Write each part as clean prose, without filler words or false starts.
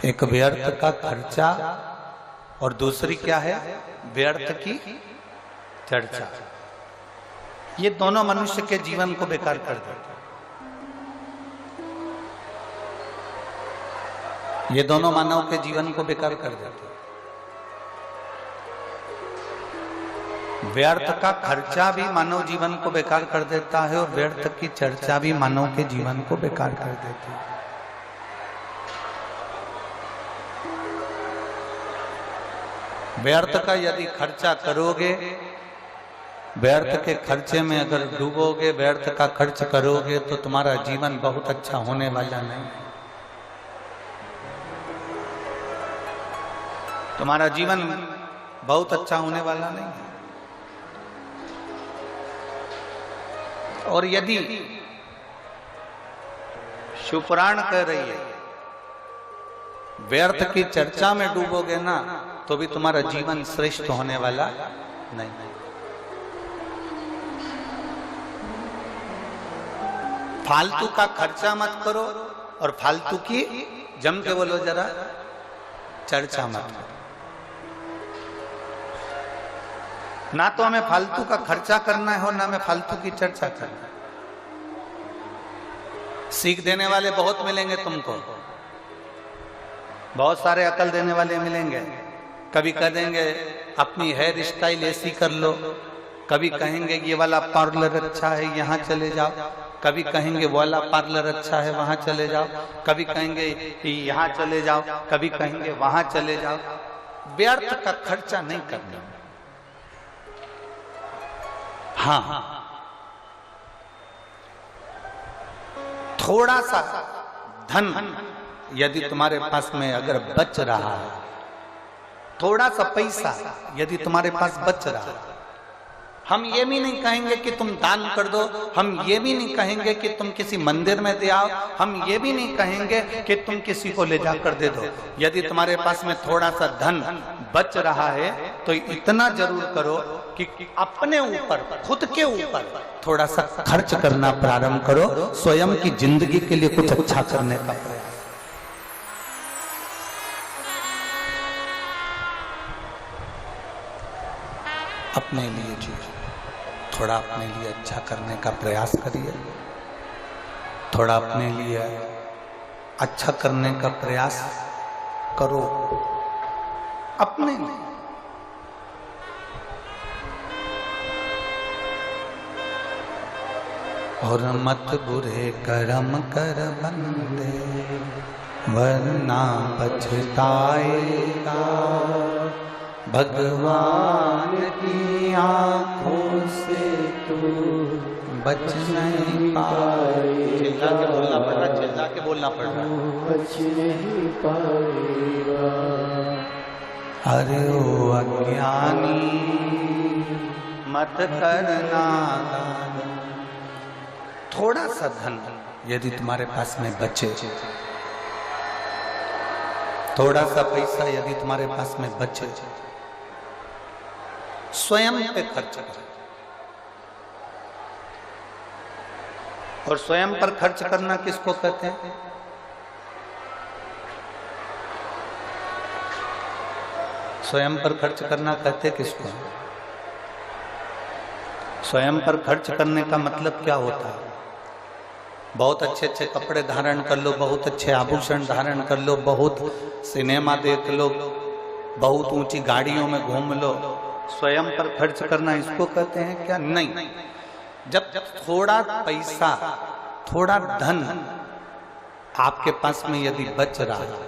एक व्यर्थ का खर्चा और दूसरी क्या है, व्यर्थ की चर्चा। ये दोनों मनुष्य के जीवन को बेकार कर देते। ये दोनों मानव के जीवन को बेकार कर देते। व्यर्थ का खर्चा भी मानव जीवन को बेकार कर देता है और व्यर्थ की चर्चा भी मानव के जीवन को बेकार कर देती है। व्यर्थ का यदि खर्चा करोगे, व्यर्थ के खर्चे में अगर डूबोगे, व्यर्थ का खर्च करोगे तो तुम्हारा जीवन बहुत अच्छा होने वाला नहीं। तुम्हारा जीवन बहुत अच्छा होने वाला नहीं है। और यदि शिवपुराण कह रही है व्यर्थ की चर्चा में डूबोगे ना तो भी तुम्हारा जीवन श्रेष्ठ होने वाला नहीं। फालतू का खर्चा मत करो और फालतू की, जम के बोलो जरा, चर्चा मत करो। ना तो हमें फालतू का खर्चा करना है और ना हमें फालतू की चर्चा करना है। सीख देने वाले बहुत मिलेंगे तुमको, बहुत सारे अकल देने वाले मिलेंगे। कभी कह देंगे अपनी हेयर स्टाइल ऐसी कर लो, कभी कहेंगे ये वाला पार्लर अच्छा है यहाँ चले जाओ, कभी कहेंगे वो वाला पार्लर अच्छा है वहां चले जाओ, कभी कहेंगे कि यहाँ चले जाओ, कभी कहेंगे वहां चले जाओ। व्यर्थ का खर्चा नहीं करना। हाँ, थोड़ा सा धन यदि तुम्हारे पास में अगर बच रहा है, थोड़ा सा पैसा यदि तुम्हारे पास बच रहा है, हम ये भी नहीं कहेंगे कि तुम दान कर दो, हम ये भी नहीं कहेंगे कि तुम किसी मंदिर में दे आओ, हम ये भी नहीं कहेंगे कि तुम किसी को ले जाकर दे दो। यदि तुम्हारे पास में थोड़ा सा धन बच रहा है तो इतना जरूर करो कि अपने ऊपर, खुद के ऊपर थोड़ा सा खर्च करना प्रारंभ करो, स्वयं की जिंदगी के लिए कुछ अच्छा करने का प्रयास। अपने लिए जी थोड़ा अपने लिए अच्छा करने का प्रयास करिए, थोड़ा अपने लिए अच्छा करने का प्रयास करो अपने लिए। और मत बुरे कर्म कर बंदे वरना पछताएगा, भगवान की आंखों से तू बच नहीं पाएगा। चिल्ला के बोलना पड़ रहा, बच नहीं पाएगा। अरे ओ अज्ञानी मत करना। थोड़ा सा धन यदि तुम्हारे पास में बचे, थोड़ा सा पैसा यदि तुम्हारे पास में बचे, स्वयं पे खर्च करो। और स्वयं पर खर्च करना किसको कहते हैं? स्वयं पर खर्च करना कहते किसको? स्वयं पर खर्च करने का मतलब क्या होता है? बहुत अच्छे अच्छे कपड़े धारण कर लो, बहुत अच्छे आभूषण धारण कर लो, बहुत सिनेमा देख लो, बहुत ऊंची गाड़ियों में घूम लो। स्वयं पर खर्च करना इसको कहते हैं क्या? नहीं। जब थोड़ा पैसा, थोड़ा धन आपके पास में यदि बच रहा है,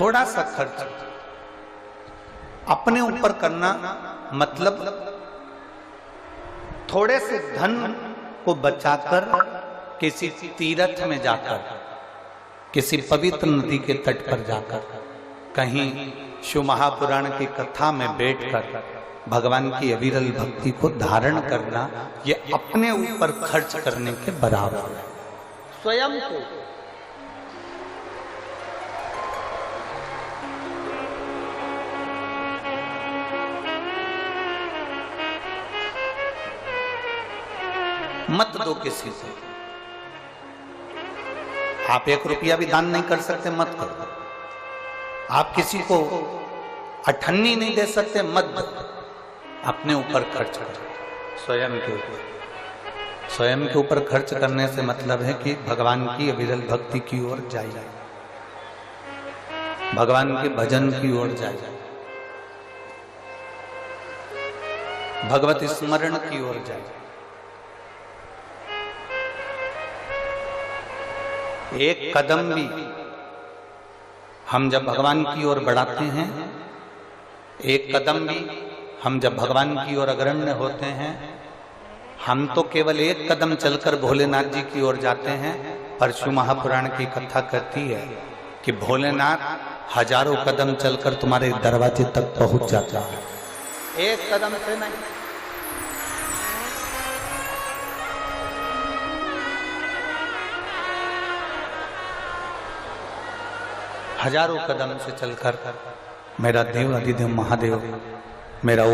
थोड़ा सा खर्च अपने ऊपर करना, मतलब थोड़े से धन को बचाकर किसी तीर्थ में जाकर, किसी पवित्र नदी के तट पर जाकर, कहीं शिव महापुराण की कथा में बैठकर भगवान की अविरल भक्ति को धारण करना, ये अपने ऊपर खर्च करने के बराबर है। स्वयं को मत दो किसी को। आप 1 रुपया भी दान नहीं कर सकते, मत करो। आप किसी को अठन्नी नहीं दे सकते, मत दो। अपने ऊपर खर्च करो, स्वयं के ऊपर। स्वयं के ऊपर खर्च करने से मतलब है कि भगवान की अविरल भक्ति की ओर जाइए, भगवान के भजन की ओर जाइए, भगवत स्मरण की ओर जाइए। एक कदम भी हम जब भगवान की ओर बढ़ाते हैं, एक कदम भी हम जब भगवान की ओर अग्रण्य होते हैं, हम तो केवल एक कदम चलकर भोलेनाथ जी की ओर जाते हैं। परशु महापुराण की कथा कहती है कि भोलेनाथ हजारों कदम चलकर तुम्हारे दरवाजे तक पहुंच जाता है, एक कदम से नहीं। हजारों कदम से चलकर मेरा देव अधिदेव महादेव मेरा